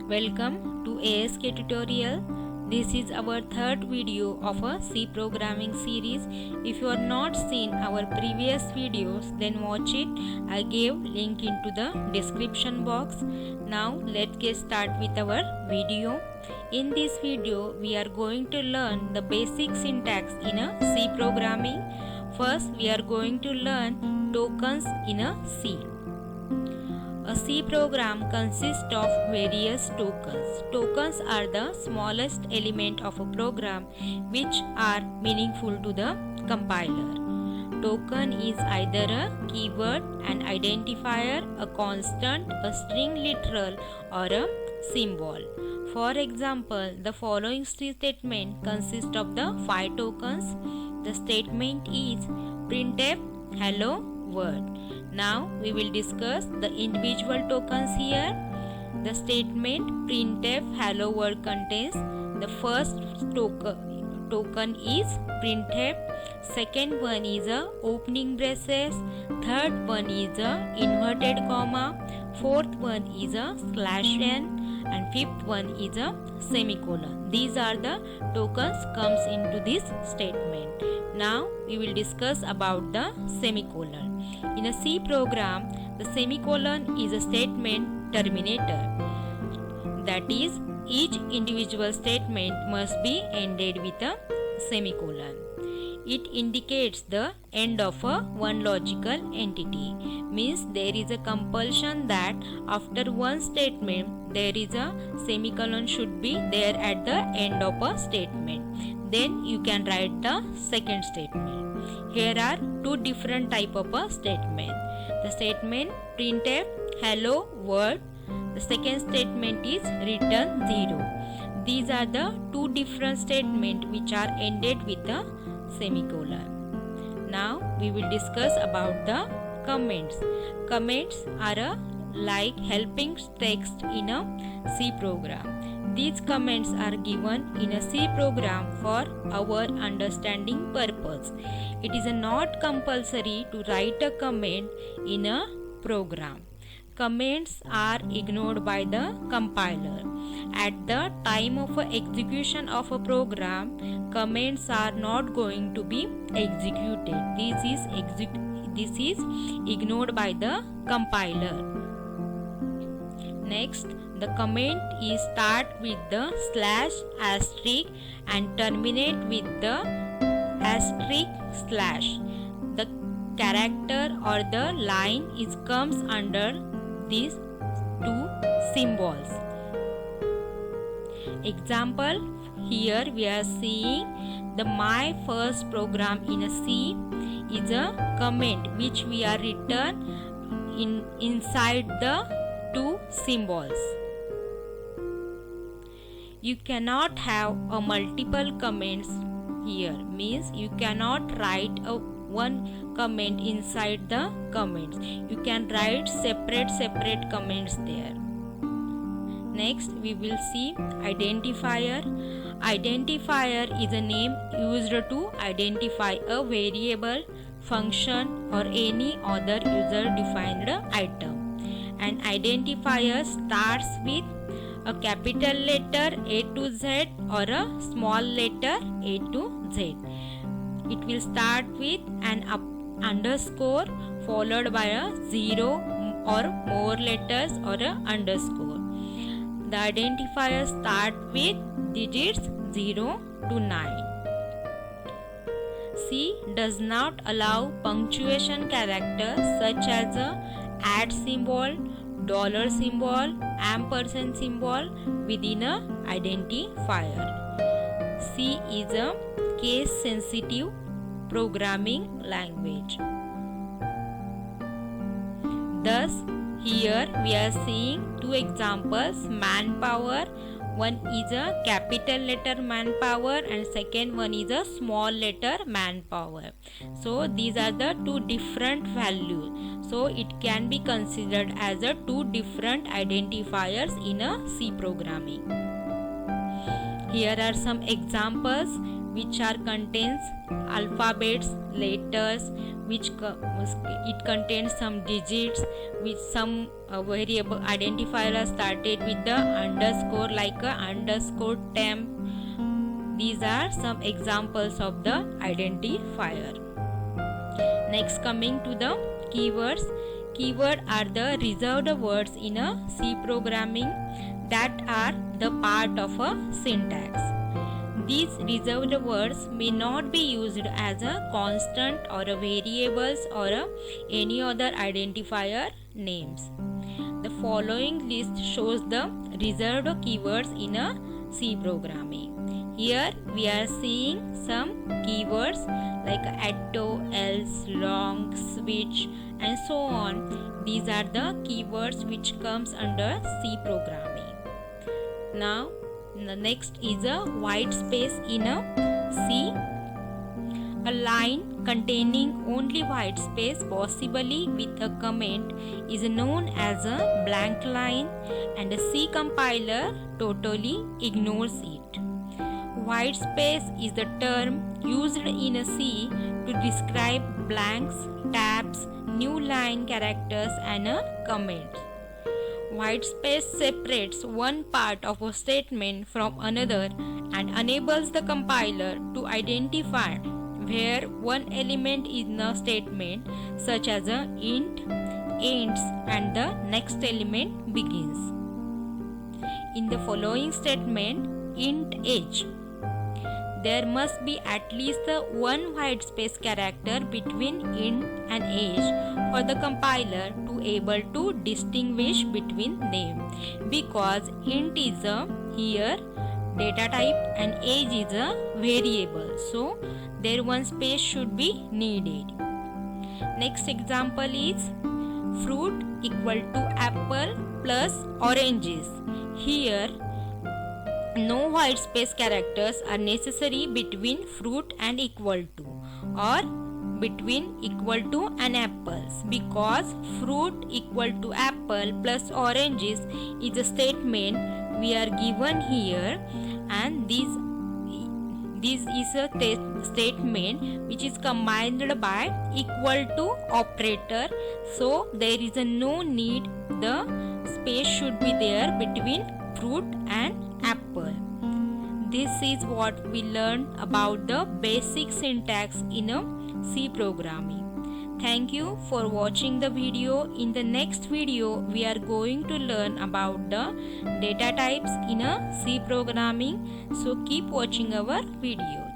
Welcome to ASK tutorial. This is our third video of a C programming series. If you are not seen our previous videos, then watch it. I gave link into the description box. Now let's get started with our video. In this video, we are going to learn the basic syntax in a C programming. First, we are going to learn tokens in a C. A C program consists of various tokens. Tokens are the smallest element of a program which are meaningful to the compiler. Token is either a keyword, an identifier, a constant, a string literal, or a symbol. For example, the following C statement consists of the 5 tokens. The statement is printf hello world. Now we will discuss the individual tokens here. The statement printf hello world contains the first token is printf, second one is a opening braces, third one is a inverted comma, fourth one is a /n, and fifth one is a semicolon. These are the tokens comes into this statement. Now we will discuss about the semicolon. In a C program, the semicolon is a statement terminator. That is, each individual statement must be ended with a semicolon. It indicates the end of one logical entity. Means there is a compulsion that after one statement there is a semicolon should be there at the end of a statement. Then you can write the second statement. Here are two different type of a statement. The statement printf hello world. The second statement is return 0. These are the two different statements which are ended with a semicolon. Now we will discuss about the comments. Comments are like helping text in a C program. These comments are given in a C program for our understanding purpose. It is not compulsory to write a comment in a program. Comments are ignored by the compiler. At the time of execution of a program, comments are not going to be executed. This is ignored by the compiler. Next, the comment is start with the /* and terminate with the */. The character or the line comes under these two symbols. Example, here we are seeing the my first program in a C is a comment which we are written inside the two symbols. You cannot have a multiple comments here. Means you cannot write a one comment inside the comments. You can write separate comments there. Next we will see identifier. Identifier is a name used to identify a variable, function, or any other user defined item. An identifier starts with a capital letter A to Z or a small letter A to Z. It will start with an underscore followed by a 0 or more letters or a underscore. The identifier start with digits 0 to 9. C does not allow punctuation characters such as a @ symbol, $ symbol, ampersand symbol within a identifier. C is a case sensitive programming language. Thus, here we are seeing two examples. Manpower, one is a capital letter manpower and second one is a small letter manpower. So these are the two different values. So it can be considered as a two different identifiers in a C programming. Here are some examples which are contains alphabets, letters, it contains some digits with some variable identifier started with the underscore, like a underscore temp. These are some examples of the identifier. Next, coming to the keywords. Keywords are the reserved words in a C programming that are the part of a syntax. These reserved words may not be used as a constant or a variables or any other identifier names. The following list shows the reserved keywords in a C programming. Here we are seeing some keywords like atto, else, long, switch, and so on. These are the keywords which comes under C programming. Now the next is a white space in a C. A line containing only white space, possibly with a comment, is known as a blank line, and a C compiler totally ignores it. White space is the term used in a C to describe blanks, tabs, new line characters, and comments. White space separates one part of a statement from another and enables the compiler to identify where one element in a statement, such as a int, ends, and the next element begins. In the following statement, int age, there must be at least one white space character between int and age for the compiler to able to distinguish between them, because int is a here data type and age is a variable, so there one space should be needed. Next example is fruit equal to apple plus oranges. Here no white space characters are necessary between fruit and equal to, or between equal to and apples, because fruit equal to apple plus oranges is a statement we are given here, and this is a statement which is combined by equal to operator, so there is no need the space should be there between fruit and apple. This is what we learned about the basic syntax in a C programming. Thank you for watching the video. In the next video, we are going to learn about the data types in a C programming. So keep watching our videos.